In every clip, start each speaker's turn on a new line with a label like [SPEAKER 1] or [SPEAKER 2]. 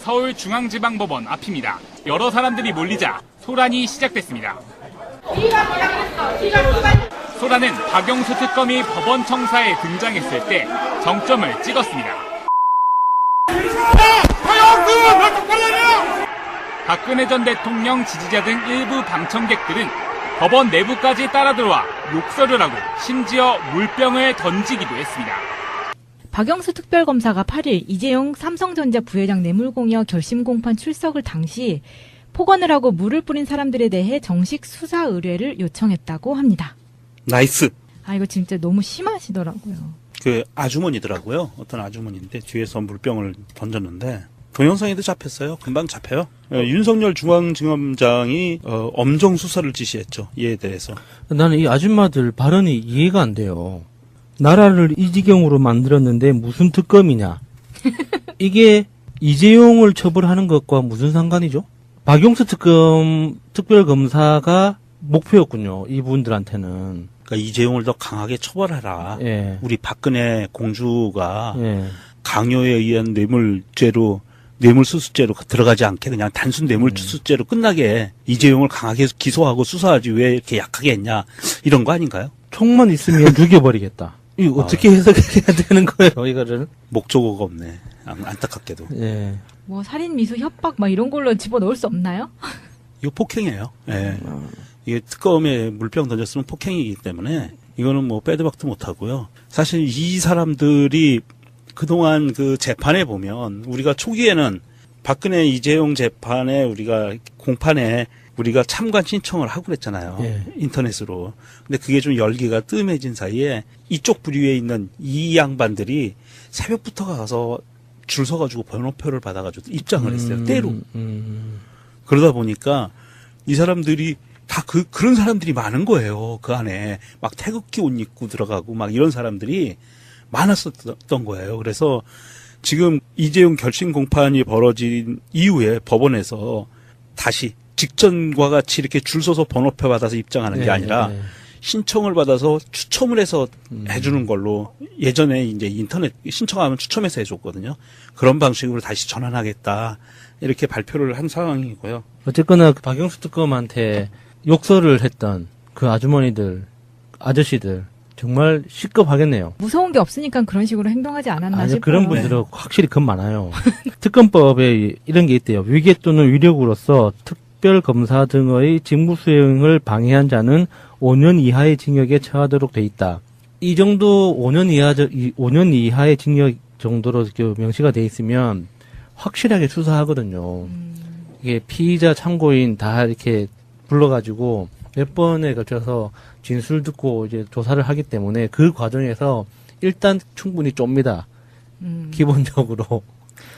[SPEAKER 1] 서울중앙지방법원 앞입니다. 여러 사람들이 몰리자 소란이 시작됐습니다. 소란은 박영수 특검이 법원 청사에 등장했을 때 정점을 찍었습니다. 박근혜 전 대통령 지지자 등 일부 방청객들은 법원 내부까지 따라 들어와 욕설을 하고 심지어 물병을 던지기도 했습니다.
[SPEAKER 2] 박영수 특별검사가 8일 이재용 삼성전자 부회장 뇌물공여 결심공판 출석을 당시 폭언을 하고 물을 뿌린 사람들에 대해 정식 수사 의뢰를 요청했다고 합니다.
[SPEAKER 3] 나이스.
[SPEAKER 2] 아, 이거 진짜 너무 심하시더라고요.
[SPEAKER 3] 그 아주머니더라고요. 어떤 아주머니인데 뒤에서 물병을 던졌는데 동영상에도 잡혔어요. 금방 잡혀요. 윤석열 중앙지검장이 엄정 수사를 지시했죠. 이에 대해서.
[SPEAKER 4] 나는 이 아줌마들 발언이 이해가 안 돼요. 나라를 이 지경으로 만들었는데 무슨 특검이냐. 이게 이재용을 처벌하는 것과 무슨 상관이죠? 박용수 특별검사가 목표였군요. 이분들한테는.
[SPEAKER 3] 그러니까 이재용을 더 강하게 처벌해라.
[SPEAKER 4] 예.
[SPEAKER 3] 우리 박근혜 공주가
[SPEAKER 4] 예.
[SPEAKER 3] 강요에 의한 뇌물수수죄로 들어가지 않게 그냥 단순 뇌물수수죄로 끝나게 이재용을 강하게 기소하고 수사하지 왜 이렇게 약하게 했냐. 이런 거 아닌가요?
[SPEAKER 4] 총만 있으면 죽여버리겠다. 이거 어떻게 해석해야 되는 거예요, 이거를?
[SPEAKER 3] 목적어가 없네. 안타깝게도.
[SPEAKER 4] 예.
[SPEAKER 2] 뭐 살인 미수 협박 막 이런 걸로 집어넣을 수 없나요?
[SPEAKER 3] 이거 폭행이에요. 예. 이게 특검에 물병 던졌으면 폭행이기 때문에 이거는 뭐 빼도 박도 못하고요. 사실 이 사람들이 그동안 그 재판에 보면 우리가 초기에는 박근혜 이재용 재판에 우리가 공판에 우리가 참관 신청을 하고 그랬잖아요.
[SPEAKER 4] 예.
[SPEAKER 3] 인터넷으로. 근데 그게 좀 열기가 뜸해진 사이에 이쪽 부류에 있는 이 양반들이 새벽부터 가서 줄 서가지고 번호표를 받아가지고 입장을 했어요. 때로. 그러다 보니까 이 사람들이 다 그런 사람들이 많은 거예요. 그 안에 막 태극기 옷 입고 들어가고 막 이런 사람들이 많았었던 거예요. 그래서 지금 이재용 결심 공판이 벌어진 이후에 법원에서 다시 직전과 같이 이렇게 줄 서서 번호표 받아서 입장하는 게 아니라 신청을 받아서 추첨을 해서 해주는 걸로 예전에 이제 인터넷 신청하면 추첨해서 해줬거든요. 그런 방식으로 다시 전환하겠다. 이렇게 발표를 한 상황이고요.
[SPEAKER 4] 어쨌거나 그 박영수 특검한테 욕설을 했던 그 아주머니들, 아저씨들 정말 시급하겠네요.
[SPEAKER 2] 무서운 게 없으니까 그런 식으로 행동하지 않았나
[SPEAKER 4] 아니,
[SPEAKER 2] 싶어요.
[SPEAKER 4] 그런 분들은 확실히 겁 많아요. 특검법에 이런 게 있대요. 위계 또는 위력으로서 특별검사 등의 직무 수행을 방해한 자는 5년 이하의 징역에 처하도록 돼 있다. 이 정도 5년 이하의 징역 정도로 명시가 돼 있으면 확실하게 수사하거든요. 이게 피의자 참고인 다 이렇게 불러가지고 몇 번에 걸쳐서 진술 듣고 이제 조사를 하기 때문에 그 과정에서 일단 충분히 쫍니다. 기본적으로.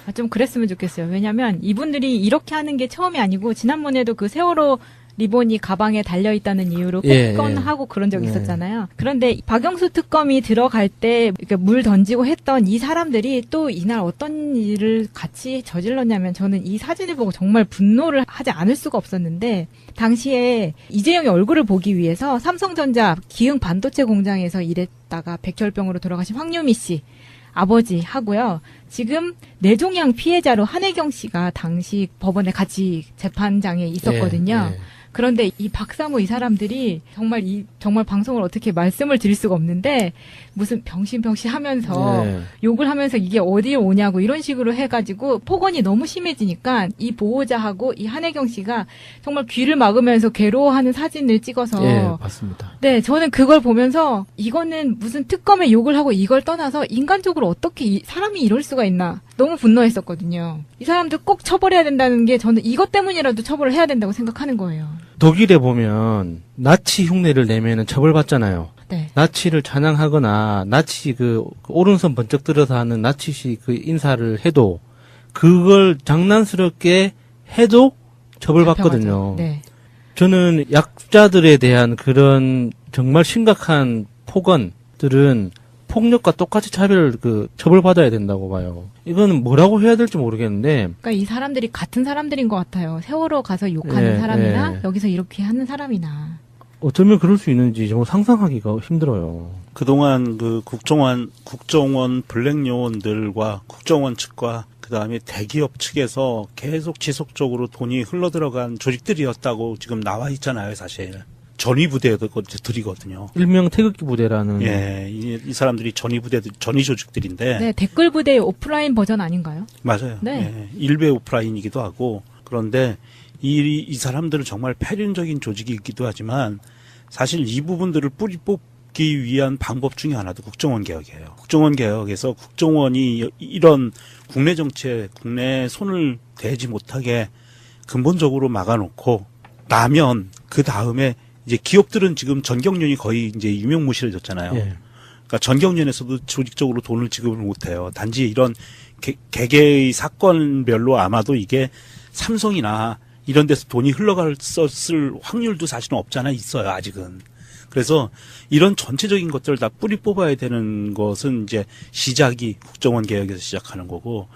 [SPEAKER 2] 아, 좀 그랬으면 좋겠어요. 왜냐면 이분들이 이렇게 하는 게 처음이 아니고 지난번에도 그 세월호 리본이 가방에 달려있다는 이유로 폭언하고 그런 적이 있었잖아요. 그런데 박영수 특검이 들어갈 때 물 던지고 했던 이 사람들이 또 이날 어떤 일을 같이 저질렀냐면 저는 이 사진을 보고 정말 분노를 하지 않을 수가 없었는데 당시에 이재용의 얼굴을 보기 위해서 삼성전자 기흥 반도체 공장에서 일했다가 백혈병으로 돌아가신 황유미 씨 아버지 하고요. 지금 뇌종양 피해자로 한혜경 씨가 당시 법원에 같이 재판장에 있었거든요. 그런데 이 박사모 이 사람들이 정말 방송을 어떻게 말씀을 드릴 수가 없는데 무슨 병신병신 하면서 욕을 하면서 이게 어디에 오냐고 이런 식으로 해가지고 폭언이 너무 심해지니까 이 보호자하고 이 한혜경 씨가 정말 귀를 막으면서 괴로워하는 사진을 찍어서
[SPEAKER 4] 맞습니다.
[SPEAKER 2] 네, 저는 그걸 보면서 이거는 무슨 특검에 욕을 하고 이걸 떠나서 인간적으로 어떻게 사람이 이럴 수가 있나 너무 분노했었거든요. 이 사람들 꼭 처벌해야 된다는 게 저는 이것 때문이라도 처벌을 해야 된다고 생각하는 거예요.
[SPEAKER 4] 독일에 보면 나치 흉내를 내면은 처벌받잖아요.
[SPEAKER 2] 네.
[SPEAKER 4] 나치를 찬양하거나 나치 그 오른손 번쩍 들어서 하는 나치식 그 인사를 해도 그걸 장난스럽게 해도 처벌받거든요.
[SPEAKER 2] 네.
[SPEAKER 4] 저는 약자들에 대한 그런 정말 심각한 폭언들은 폭력과 똑같이 처벌받아야 된다고 봐요. 이거는 뭐라고 해야 될지 모르겠는데.
[SPEAKER 2] 그러니까 이 사람들이 같은 사람들인 것 같아요. 세월호 가서 욕하는 사람이나 여기서 이렇게 하는 사람이나.
[SPEAKER 4] 어쩌면 그럴 수 있는지 정말 상상하기가 힘들어요.
[SPEAKER 3] 그동안 그 국정원 블랙 요원들과 국정원 측과 그 그다음에 대기업 측에서 계속 지속적으로 돈이 흘러들어간 조직들이었다고 지금 나와 있잖아요, 사실. 전위부대들이거든요.
[SPEAKER 4] 일명 태극기 부대라는.
[SPEAKER 3] 예, 이 사람들이 전위 조직들인데.
[SPEAKER 2] 네, 댓글 부대의 오프라인 버전 아닌가요?
[SPEAKER 3] 맞아요.
[SPEAKER 2] 네.
[SPEAKER 3] 예, 일베 오프라인이기도 하고. 그런데 이 사람들은 정말 폐륜적인 조직이기도 하지만 사실 이 부분들을 뿌리 뽑기 위한 방법 중에 하나도 국정원 개혁이에요. 국정원 개혁에서 국정원이 이런 국내 정치에 국내 손을 대지 못하게 근본적으로 막아놓고 나면 그 다음에 이제 기업들은 지금 전경련이 거의 이제 유명무실해졌잖아요.
[SPEAKER 4] 예.
[SPEAKER 3] 그러니까 전경련에서도 조직적으로 돈을 지급을 못해요. 단지 이런 개개의 사건별로 아마도 이게 삼성이나 이런 데서 돈이 흘러갔을 확률도 사실은 없잖아 있어요. 아직은. 그래서 이런 전체적인 것들을 다 뿌리 뽑아야 되는 것은 이제 시작이 국정원 개혁에서 시작하는 거고,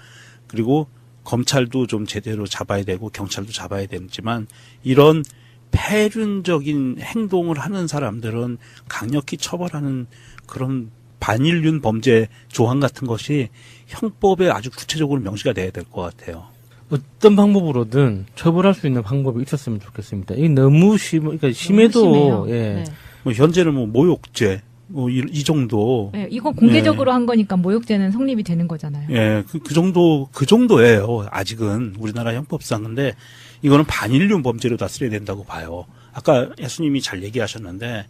[SPEAKER 3] 그리고 검찰도 좀 제대로 잡아야 되고 경찰도 잡아야 되지만 이런 폐륜적인 행동을 하는 사람들은 강력히 처벌하는 그런 반인륜 범죄 조항 같은 것이 형법에 아주 구체적으로 명시가 돼야 될 것 같아요.
[SPEAKER 4] 어떤 방법으로든 처벌할 수 있는 방법이 있었으면 좋겠습니다. 이 너무 그러니까 심해도, 예.
[SPEAKER 2] 네.
[SPEAKER 3] 뭐 현재는 뭐 모욕죄, 뭐 이 정도.
[SPEAKER 2] 네, 이거 공개적으로 한 거니까 모욕죄는 성립이 되는 거잖아요.
[SPEAKER 3] 예, 그 정도예요. 아직은 우리나라 형법상. 근데 이거는 반인륜 범죄로 다스려야 된다고 봐요. 아까 예수님이 잘 얘기하셨는데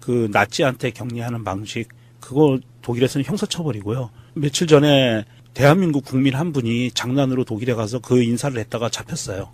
[SPEAKER 3] 그 나치한테 격리하는 방식, 그거 독일에서는 형사처벌이고요. 며칠 전에 대한민국 국민 한 분이 장난으로 독일에 가서 그 인사를 했다가 잡혔어요.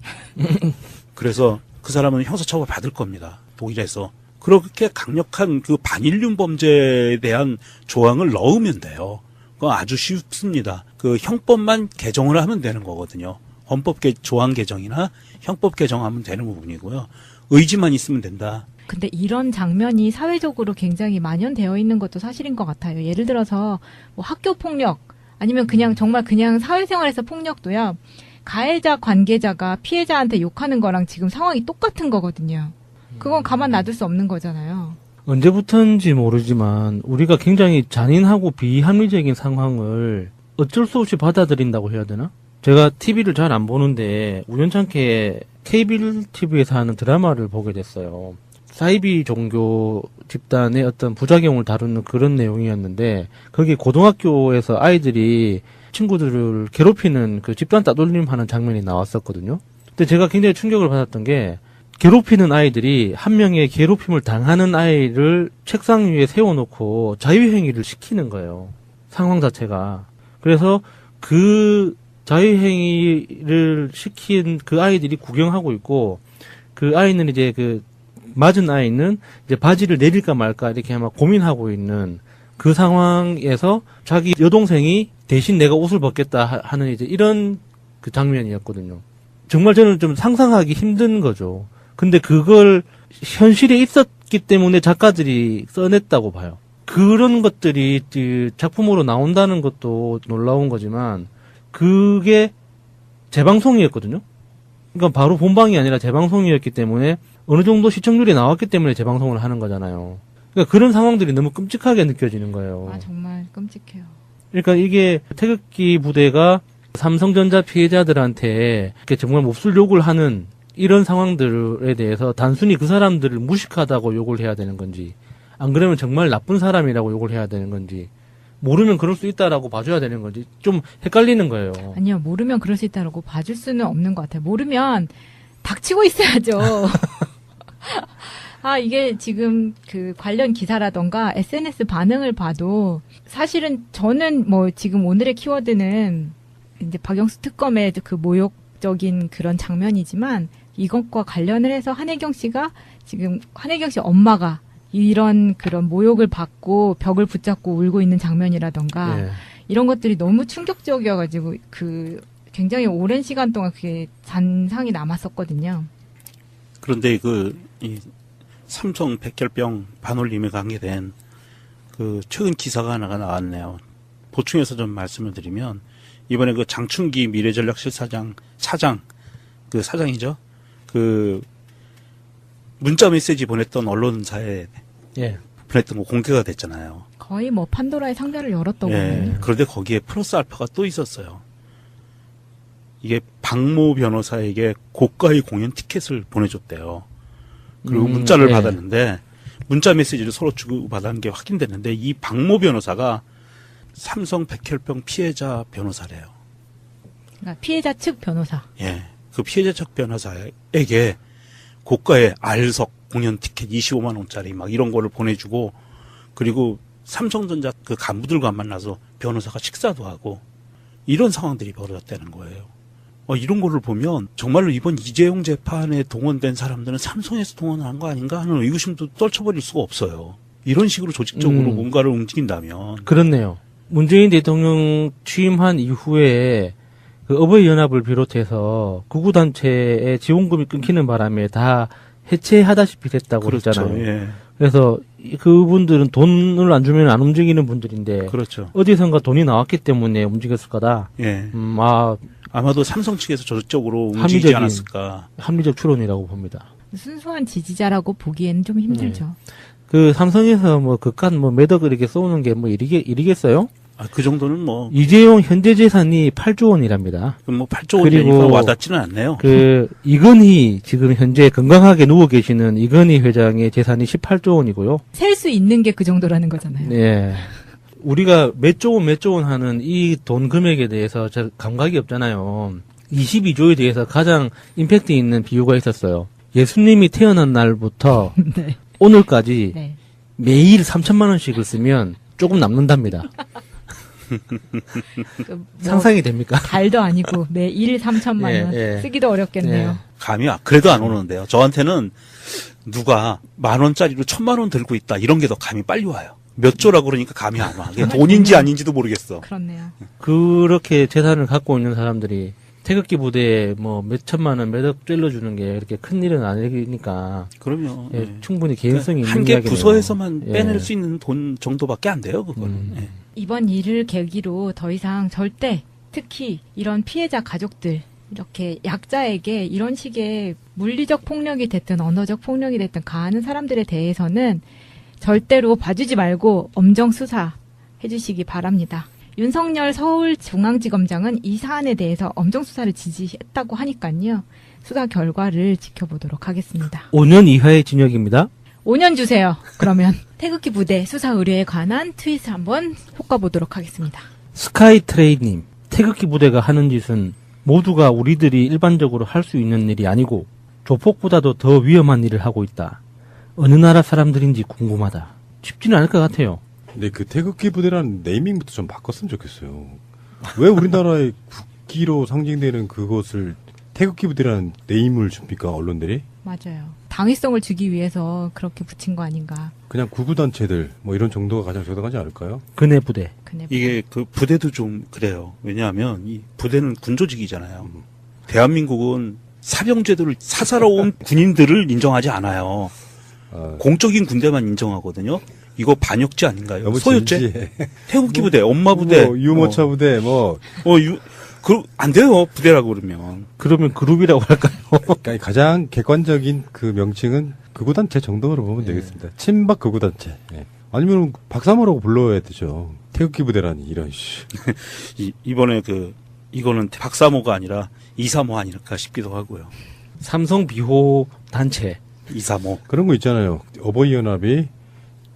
[SPEAKER 3] 그래서 그 사람은 형사처벌 받을 겁니다. 독일에서. 그렇게 강력한 그 반인륜 범죄에 대한 조항을 넣으면 돼요. 그건 아주 쉽습니다. 그 형법만 개정을 하면 되는 거거든요. 헌법 조항 개정이나 형법 개정하면 되는 부분이고요. 의지만 있으면 된다.
[SPEAKER 2] 근데 이런 장면이 사회적으로 굉장히 만연되어 있는 것도 사실인 것 같아요. 예를 들어서 뭐 학교 폭력 아니면 그냥 정말 그냥 사회생활에서 폭력도요. 가해자 관계자가 피해자한테 욕하는 거랑 지금 상황이 똑같은 거거든요. 그건 가만 놔둘 수 없는 거잖아요.
[SPEAKER 4] 언제부터인지 모르지만 우리가 굉장히 잔인하고 비합리적인 상황을 어쩔 수 없이 받아들인다고 해야 되나? 제가 TV를 잘 안 보는데 우연찮게 케이블 TV에서 하는 드라마를 보게 됐어요. 사이비 종교 집단의 어떤 부작용을 다루는 그런 내용이었는데 거기 고등학교에서 아이들이 친구들을 괴롭히는 그 집단 따돌림 하는 장면이 나왔었거든요. 근데 제가 굉장히 충격을 받았던 게 괴롭히는 아이들이 한 명의 괴롭힘을 당하는 아이를 책상 위에 세워놓고 자유행위를 시키는 거예요. 상황 자체가. 그래서 그 자유행위를 시킨 그 아이들이 구경하고 있고 그 아이는 이제 그 맞은 아이는 이제 바지를 내릴까 말까 이렇게 막 고민하고 있는 그 상황에서 자기 여동생이 대신 내가 옷을 벗겠다 하는 이제 이런 그 장면이었거든요. 정말 저는 좀 상상하기 힘든 거죠. 근데 그걸 현실에 있었기 때문에 작가들이 써냈다고 봐요. 그런 것들이 작품으로 나온다는 것도 놀라운 거지만 그게 재방송이었거든요. 그러니까 바로 본방이 아니라 재방송이었기 때문에 어느 정도 시청률이 나왔기 때문에 재방송을 하는 거잖아요. 그러니까 그런 상황들이 너무 끔찍하게 느껴지는 거예요.
[SPEAKER 2] 아, 정말 끔찍해요.
[SPEAKER 4] 그러니까 이게 태극기 부대가 삼성전자 피해자들한테 이렇게 정말 몹쓸 욕을 하는 이런 상황들에 대해서 단순히 그 사람들을 무식하다고 욕을 해야 되는 건지, 안 그러면 정말 나쁜 사람이라고 욕을 해야 되는 건지, 모르면 그럴 수 있다라고 봐줘야 되는 건지 좀 헷갈리는 거예요.
[SPEAKER 2] 아니요, 모르면 그럴 수 있다라고 봐줄 수는 없는 것 같아요. 모르면 닥치고 있어야죠. 아, 이게 지금 그 관련 기사라던가 SNS 반응을 봐도 사실은 저는 뭐 지금 오늘의 키워드는 이제 박영수 특검의 그 모욕적인 그런 장면이지만 이것과 관련을 해서 한혜경 씨가 지금 한혜경 씨 엄마가 이런 그런 모욕을 받고 벽을 붙잡고 울고 있는 장면이라던가
[SPEAKER 4] 예.
[SPEAKER 2] 이런 것들이 너무 충격적이어가지고 그 굉장히 오랜 시간 동안 그게 잔상이 남았었거든요.
[SPEAKER 3] 그런데 이 삼성 백혈병 반올림에 관계된 그 최근 기사가 하나가 나왔네요. 보충해서 좀 말씀을 드리면 이번에 그 장충기 미래전략실사장 그 사장이죠. 그 문자 메시지 보냈던 언론사에
[SPEAKER 4] 예.
[SPEAKER 3] 보냈던 거 공개가 됐잖아요.
[SPEAKER 2] 거의 뭐 판도라의 상자를 열었다고
[SPEAKER 3] 예.
[SPEAKER 2] 하거든요.
[SPEAKER 3] 그런데 거기에 플러스 알파가 또 있었어요. 이게 박모 변호사에게 고가의 공연 티켓을 보내줬대요. 그리고 문자를
[SPEAKER 4] 네.
[SPEAKER 3] 받았는데 문자 메시지를 서로 주고받은 게 확인됐는데 이 박모 변호사가 삼성 백혈병 피해자 변호사래요.
[SPEAKER 2] 그러니까 피해자 측 변호사.
[SPEAKER 3] 예. 그 피해자 측 변호사에게 고가의 알석 공연 티켓 25만 원짜리 막 이런 거를 보내주고 그리고 삼성전자 그 간부들과 만나서 변호사가 식사도 하고 이런 상황들이 벌어졌다는 거예요. 이런 거를 보면 정말로 이번 이재용 재판에 동원된 사람들은 삼성에서 동원한 거 아닌가 하는 의구심도 떨쳐버릴 수가 없어요. 이런 식으로 조직적으로 뭔가를 움직인다면.
[SPEAKER 4] 그렇네요. 문재인 대통령 취임한 이후에 그 어버이연합을 비롯해서 구구단체의 지원금이 끊기는 바람에 다 해체하다시피 됐다고
[SPEAKER 3] 그렇죠.
[SPEAKER 4] 그랬잖아요.
[SPEAKER 3] 예.
[SPEAKER 4] 그래서 그분들은 돈을 안 주면 안 움직이는 분들인데
[SPEAKER 3] 그렇죠.
[SPEAKER 4] 어디선가 돈이 나왔기 때문에 움직였을 거다.
[SPEAKER 3] 예.
[SPEAKER 4] 아마도
[SPEAKER 3] 삼성 측에서 저쪽으로 움직이지 않았을까.
[SPEAKER 4] 합리적 추론이라고 봅니다.
[SPEAKER 2] 순수한 지지자라고 보기에는 좀 힘들죠.
[SPEAKER 4] 그 삼성에서 뭐 그깟 뭐 매덕을 이렇게 쏘는 게 뭐 일이겠어요?
[SPEAKER 3] 그 정도는 뭐,
[SPEAKER 4] 이재용 현재 재산이 8조 원이랍니다.
[SPEAKER 3] 8조 원이니까 와닿지는 않네요.
[SPEAKER 4] 이건희 지금 현재 건강하게 누워 계시는 이건희 회장의 재산이 18조 원이고요.
[SPEAKER 2] 셀 수 있는 게 그 정도라는 거잖아요.
[SPEAKER 4] 네. 우리가 몇 조 원 하는 이 돈 금액에 대해서 잘 감각이 없잖아요. 22조에 대해서 가장 임팩트 있는 비유가 있었어요. 예수님이 태어난 날부터
[SPEAKER 2] 네.
[SPEAKER 4] 오늘까지
[SPEAKER 2] 네.
[SPEAKER 4] 매일 3천만 원씩을 쓰면 조금 남는답니다.
[SPEAKER 2] 뭐
[SPEAKER 4] 상상이 됩니까?
[SPEAKER 2] 달도 아니고 매일 3천만 원
[SPEAKER 4] 예.
[SPEAKER 2] 쓰기도 어렵겠네요.
[SPEAKER 4] 예.
[SPEAKER 3] 감이 그래도 안 오는데요. 저한테는 누가 10,000원짜리로 1,000만 원 들고 있다 이런 게 더 감이 빨리 와요. 몇 조라고 그러니까 감이 안 와. 그게 돈인지 아닌지도 모르겠어.
[SPEAKER 2] 그렇네요.
[SPEAKER 4] 그렇게 재산을 갖고 있는 사람들이 태극기 부대에 뭐 몇 천만 원, 몇억 찔러주는 게 그렇게 큰 일은 아니니까.
[SPEAKER 3] 그럼요.
[SPEAKER 4] 예,
[SPEAKER 3] 예.
[SPEAKER 4] 충분히 개연성이 있는
[SPEAKER 3] 한 개
[SPEAKER 4] 이야기네요.
[SPEAKER 3] 부서에서만
[SPEAKER 4] 예.
[SPEAKER 3] 빼낼 수 있는 돈 정도밖에 안 돼요, 그거는. 예.
[SPEAKER 2] 이번 일을 계기로 더 이상 절대 특히 이런 피해자 가족들 이렇게 약자에게 이런 식의 물리적 폭력이 됐든 언어적 폭력이 됐든 가하는 사람들에 대해서는 절대로 봐주지 말고 엄정 수사해 주시기 바랍니다. 윤석열 서울중앙지검장은 이 사안에 대해서 엄정 수사를 지시했다고 하니까요. 수사 결과를 지켜보도록 하겠습니다.
[SPEAKER 4] 5년 이하의 징역입니다.
[SPEAKER 2] 5년 주세요. 그러면 태극기 부대 수사 의뢰에 관한 트윗을 한번 볶아보도록 하겠습니다.
[SPEAKER 4] 스카이트레이님, 태극기 부대가 하는 짓은 모두가 우리들이 일반적으로 할 수 있는 일이 아니고 조폭보다도 더 위험한 일을 하고 있다. 어느 나라 사람들인지 궁금하다. 쉽지는 않을 것 같아요.
[SPEAKER 5] 근데 그 태극기 부대라는 네이밍부터 좀 바꿨으면 좋겠어요. 왜 우리나라의 국기로 상징되는 그것을 태극기 부대라는 네임을 줍니까, 언론들이?
[SPEAKER 2] 맞아요. 당위성을 주기 위해서 그렇게 붙인 거 아닌가.
[SPEAKER 5] 그냥 구구단체들, 뭐 이런 정도가 가장 적당하지 않을까요?
[SPEAKER 4] 그네 부대.
[SPEAKER 3] 이게 그 부대도 좀 그래요. 왜냐하면 이 부대는 군조직이잖아요. 대한민국은 사병제도를 사살해온 군인들을 인정하지 않아요. 공적인 군대만 인정하거든요. 이거 반역죄 아닌가요?
[SPEAKER 5] 너무
[SPEAKER 3] 소유죄?
[SPEAKER 5] 진지해.
[SPEAKER 3] 태극기 부대, 엄마 부대,
[SPEAKER 5] 유모차 부대,
[SPEAKER 3] 안 돼요. 부대라고 그러면.
[SPEAKER 4] 그러면 그룹이라고 할까요?
[SPEAKER 5] 그러니까 가장 객관적인 그 명칭은 극우단체 정도로 보면 되겠습니다. 친박 극우단체. 예. 아니면 박사모라고 불러야 되죠. 태극기 부대라니 이런 씨.
[SPEAKER 3] 이번에 이거는 박사모가 아니라 이사모 아닐까 싶기도 하고요.
[SPEAKER 4] 삼성 비호 단체.
[SPEAKER 3] 이사모.
[SPEAKER 5] 그런 거 있잖아요. 어버이연합이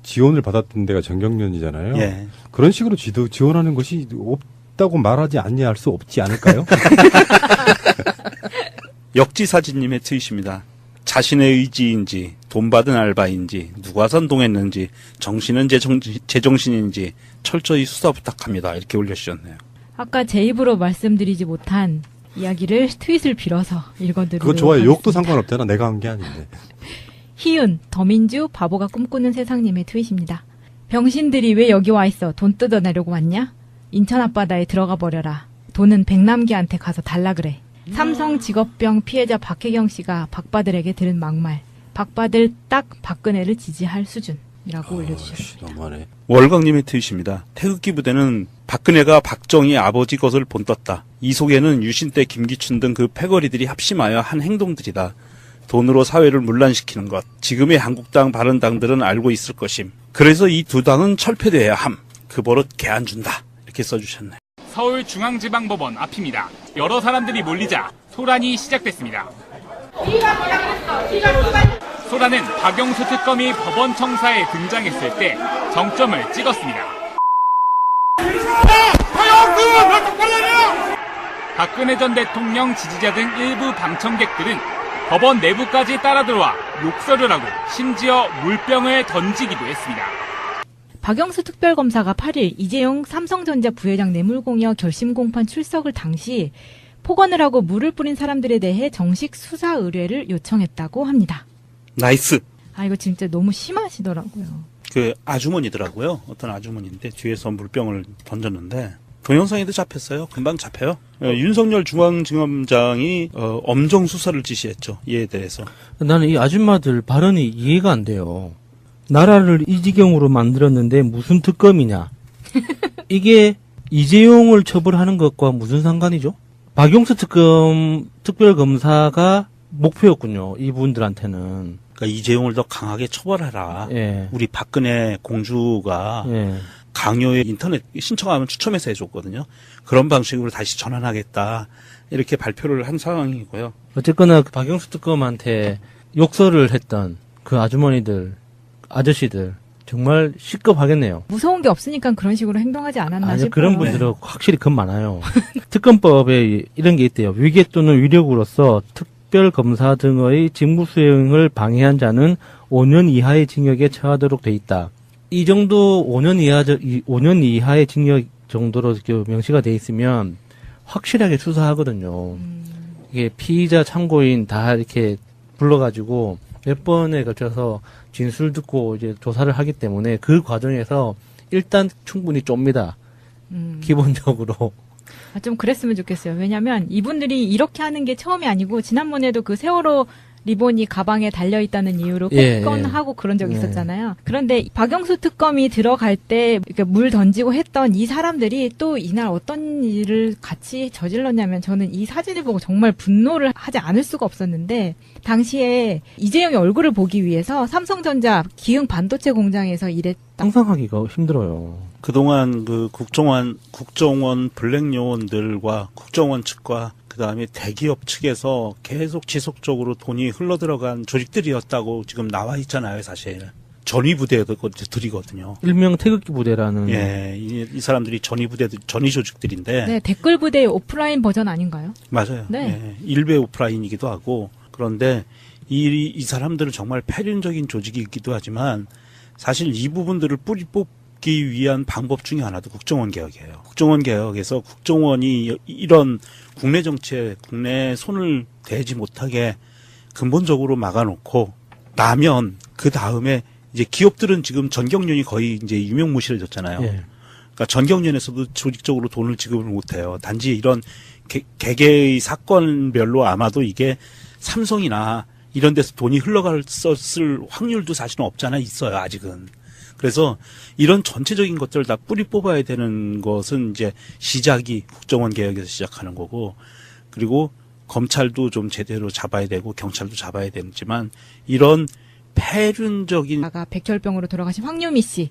[SPEAKER 5] 지원을 받았던 데가 정경련이잖아요.
[SPEAKER 3] 예.
[SPEAKER 5] 그런 식으로 지원하는 것이 없다고 말하지 않냐 할 수 없지 않을까요?
[SPEAKER 3] 역지사진님의 트윗입니다. 자신의 의지인지 돈 받은 알바인지 누가 선동했는지 정신은 제정신인지 철저히 수사 부탁합니다. 이렇게 올려주셨네요.
[SPEAKER 2] 아까 제 입으로 말씀드리지 못한 이야기를 트윗을 빌어서 읽어드리도록
[SPEAKER 5] 그거 좋아요.
[SPEAKER 2] 하겠습니다.
[SPEAKER 5] 욕도 상관없잖아. 내가 한 게 아닌데.
[SPEAKER 2] 희은, 더민주, 바보가 꿈꾸는 세상님의 트윗입니다. 병신들이 왜 여기 와 있어? 돈 뜯어내려고 왔냐? 인천 앞바다에 들어가 버려라. 돈은 백남기한테 가서 달라 그래. 삼성 직업병 피해자 박혜경 씨가 박바들에게 들은 막말. 박바들 딱 박근혜를 지지할 수준이라고 올려주셨습니다.
[SPEAKER 5] 너무하네.
[SPEAKER 3] 월광님의 트윗입니다. 태극기 부대는 박근혜가 박정희 아버지 것을 본떴다. 이 속에는 유신 때 김기춘 등 그 패거리들이 합심하여 한 행동들이다. 돈으로 사회를 문란시키는 것. 지금의 한국당 바른당들은 알고 있을 것임. 그래서 이 두 당은 철폐돼야 함. 그 버릇 개 안 준다. 이렇게 써주셨네.
[SPEAKER 1] 서울중앙지방법원 앞입니다. 여러 사람들이 몰리자 소란이 시작됐습니다. 소란은 박영수 특검이 법원 청사에 등장했을 때 정점을 찍었습니다. 박근혜 전 대통령 지지자 등 일부 방청객들은 법원 내부까지 따라 들어와 욕설을 하고 심지어 물병을 던지기도 했습니다.
[SPEAKER 2] 박영수 특별검사가 8일 이재용 삼성전자 부회장 뇌물공여 결심공판 출석을 당시 폭언을 하고 물을 뿌린 사람들에 대해 정식 수사 의뢰를 요청했다고 합니다.
[SPEAKER 3] 나이스.
[SPEAKER 2] 아, 이거 진짜 너무 심하시더라고요.
[SPEAKER 3] 그 아주머니더라고요. 어떤 아주머니인데 뒤에서 물병을 던졌는데 동영상에도 잡혔어요. 금방 잡혀요. 윤석열 중앙지검장이 엄정 수사를 지시했죠. 이에 대해서.
[SPEAKER 4] 나는 이 아줌마들 발언이 이해가 안 돼요. 나라를 이 지경으로 만들었는데 무슨 특검이냐. 이게 이재용을 처벌하는 것과 무슨 상관이죠? 박용수 특별검사가 목표였군요. 이분들한테는.
[SPEAKER 3] 그러니까 이재용을 더 강하게 처벌해라.
[SPEAKER 4] 예.
[SPEAKER 3] 우리 박근혜 공주가
[SPEAKER 4] 예.
[SPEAKER 3] 강요에 인터넷 신청하면 추첨해서 해줬거든요. 그런 방식으로 다시 전환하겠다. 이렇게 발표를 한 상황이고요.
[SPEAKER 4] 어쨌거나 그 박영수 특검한테 욕설을 했던 그 아주머니들, 아저씨들 정말 시급하겠네요.
[SPEAKER 2] 무서운 게 없으니까 그런 식으로 행동하지 않았나
[SPEAKER 4] 아니
[SPEAKER 2] 싶어요.
[SPEAKER 4] 그런 분들은 확실히 겁 많아요. 특검법에 이런 게 있대요. 위계 또는 위력으로서 특별검사 등의 직무 수행을 방해한 자는 5년 이하의 징역에 처하도록 돼 있다. 이 정도 5년 이하의 징역 정도로 명시가 돼 있으면 확실하게 수사하거든요. 이게 피의자 참고인 다 이렇게 불러가지고 몇 번에 걸쳐서 진술 듣고 이제 조사를 하기 때문에 그 과정에서 일단 충분히 쫍니다. 기본적으로.
[SPEAKER 2] 아, 좀 그랬으면 좋겠어요. 왜냐면 이분들이 이렇게 하는 게 처음이 아니고 지난번에도 그 세월호 리본이 가방에 달려있다는 이유로 폭언하고 그런 적이 있었잖아요. 그런데 박영수 특검이 들어갈 때 이렇게 물 던지고 했던 이 사람들이 또 이날 어떤 일을 같이 저질렀냐면 저는 이 사진을 보고 정말 분노를 하지 않을 수가 없었는데 당시에 이재용의 얼굴을 보기 위해서 삼성전자 기흥 반도체 공장에서 일했다.
[SPEAKER 4] 상상하기가 힘들어요.
[SPEAKER 3] 그동안 그 국정원 블랙 요원들과 국정원 측과 그다음에 대기업 측에서 계속 지속적으로 돈이 흘러들어간 조직들이었다고 지금 나와 있잖아요, 사실. 전위부대들이거든요.
[SPEAKER 4] 일명 태극기 부대라는.
[SPEAKER 3] 예, 이 사람들이 전위 조직들인데.
[SPEAKER 2] 네, 댓글 부대의 오프라인 버전 아닌가요?
[SPEAKER 3] 맞아요.
[SPEAKER 2] 네.
[SPEAKER 3] 예, 일베 오프라인이기도 하고. 그런데 이 사람들은 정말 폐륜적인 조직이기도 하지만 사실 이 부분들을 뿌리 뽑기 위한 방법 중에 하나도 국정원 개혁이에요. 국정원 개혁에서 국정원이 이런 국내 정치에 국내 손을 대지 못하게 근본적으로 막아놓고 나면 그 다음에 이제 기업들은 지금 전경련이 거의 이제 유명무실해졌잖아요.
[SPEAKER 4] 예.
[SPEAKER 3] 그러니까 전경련에서도 조직적으로 돈을 지급을 못해요. 단지 이런 개개의 사건별로 아마도 이게 삼성이나 이런 데서 돈이 흘러갔을 확률도 사실은 없잖아 있어요. 아직은. 그래서 이런 전체적인 것들을 다 뿌리 뽑아야 되는 것은 이제 시작이 국정원 개혁에서 시작하는 거고, 그리고 검찰도 좀 제대로 잡아야 되고 경찰도 잡아야 되지만 이런 폐륜적인
[SPEAKER 2] 아가 백혈병으로 돌아가신 황유미 씨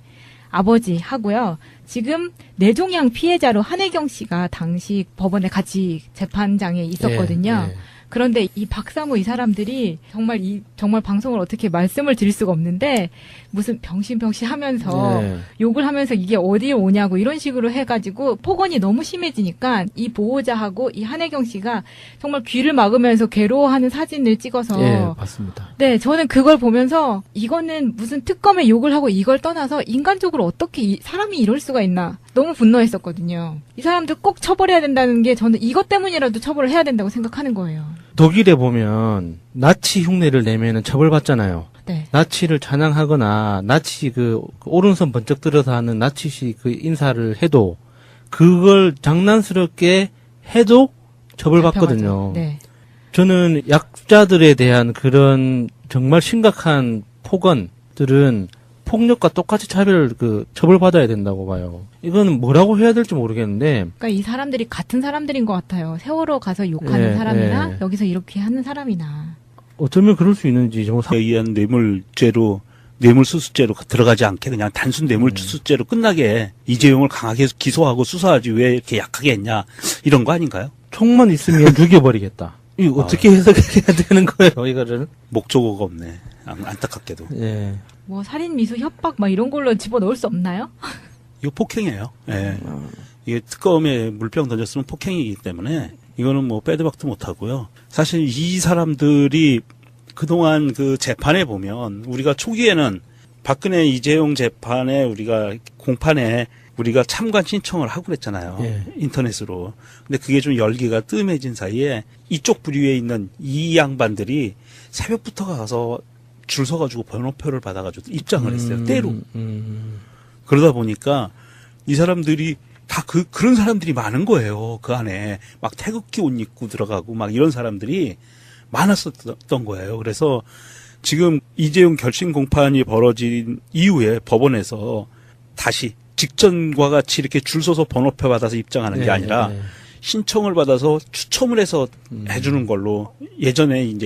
[SPEAKER 2] 아버지 하고요. 지금 뇌종양 피해자로 한혜경 씨가 당시 법원에 같이 재판장에 있었거든요.
[SPEAKER 4] 예, 예.
[SPEAKER 2] 그런데 이 박사모 이 사람들이 정말 방송을 어떻게 말씀을 드릴 수가 없는데 무슨 병신병신 하면서
[SPEAKER 4] 예.
[SPEAKER 2] 욕을 하면서 이게 어디에 오냐고 이런 식으로 해가지고 폭언이 너무 심해지니까 이 보호자하고 이 한혜경 씨가 정말 귀를 막으면서 괴로워하는 사진을 찍어서
[SPEAKER 4] 예, 봤습니다.
[SPEAKER 2] 네, 저는 그걸 보면서 이거는 무슨 특검에 욕을 하고 이걸 떠나서 인간적으로 어떻게 사람이 이럴 수가 있나 너무 분노했었거든요. 이 사람들 꼭 처벌해야 된다는 게 저는 이것 때문이라도 처벌을 해야 된다고 생각하는 거예요.
[SPEAKER 4] 독일에 보면 나치 흉내를 내면은 처벌받잖아요.
[SPEAKER 2] 네.
[SPEAKER 4] 나치를 찬양하거나 나치 그 오른손 번쩍 들어서 하는 나치식 그 인사를 해도 그걸 장난스럽게 해도 처벌받거든요.
[SPEAKER 2] 네.
[SPEAKER 4] 저는 약자들에 대한 그런 정말 심각한 폭언들은 폭력과 똑같이 처벌받아야 된다고 봐요. 이건 뭐라고 해야 될지 모르겠는데.
[SPEAKER 2] 그러니까 이 사람들이 같은 사람들인 것 같아요. 세월호 가서 욕하는 사람이나 여기서 이렇게 하는 사람이나.
[SPEAKER 4] 어쩌면 그럴 수 있는지 정말
[SPEAKER 3] 에 의한 뇌물죄로 뇌물수수죄로 들어가지 않게 그냥 단순 뇌물수수죄로 끝나게 이재용을 강하게 기소하고 수사하지 왜 이렇게 약하게 했냐 이런 거 아닌가요?
[SPEAKER 4] 총만 있으면 죽여버리겠다. 이거 어떻게 해석해야 되는 거예요, 이거를?
[SPEAKER 3] 목적어가 없네. 안타깝게도.
[SPEAKER 4] 예.
[SPEAKER 2] 뭐 살인, 미수, 협박 막 이런 걸로 집어넣을 수 없나요?
[SPEAKER 3] 이거 폭행이에요. 예. 이게 특검에 물병 던졌으면 폭행이기 때문에 이거는 뭐 빼도 박도 못 하고요. 사실 이 사람들이 그동안 그 재판에 보면 우리가 초기에는 박근혜 이재용 재판에 우리가 공판에 우리가 참관 신청을 하고 그랬잖아요.
[SPEAKER 4] 예.
[SPEAKER 3] 인터넷으로. 근데 그게 좀 열기가 뜸해진 사이에 이쪽 부류에 있는 이 양반들이 새벽부터 가서 줄 서가지고 번호표를 받아가지고 입장을 했어요. 때로. 그러다 보니까 이 사람들이 다 그런 사람들이 많은 거예요. 그 안에 막 태극기 옷 입고 들어가고 막 이런 사람들이 많았었던 거예요. 그래서 지금 이재용 결심 공판이 벌어진 이후에 법원에서 다시 직전과 같이 이렇게 줄 서서 번호표 받아서 입장하는 게 아니라 신청을 받아서 추첨을 해서 해주는 걸로 예전에 이제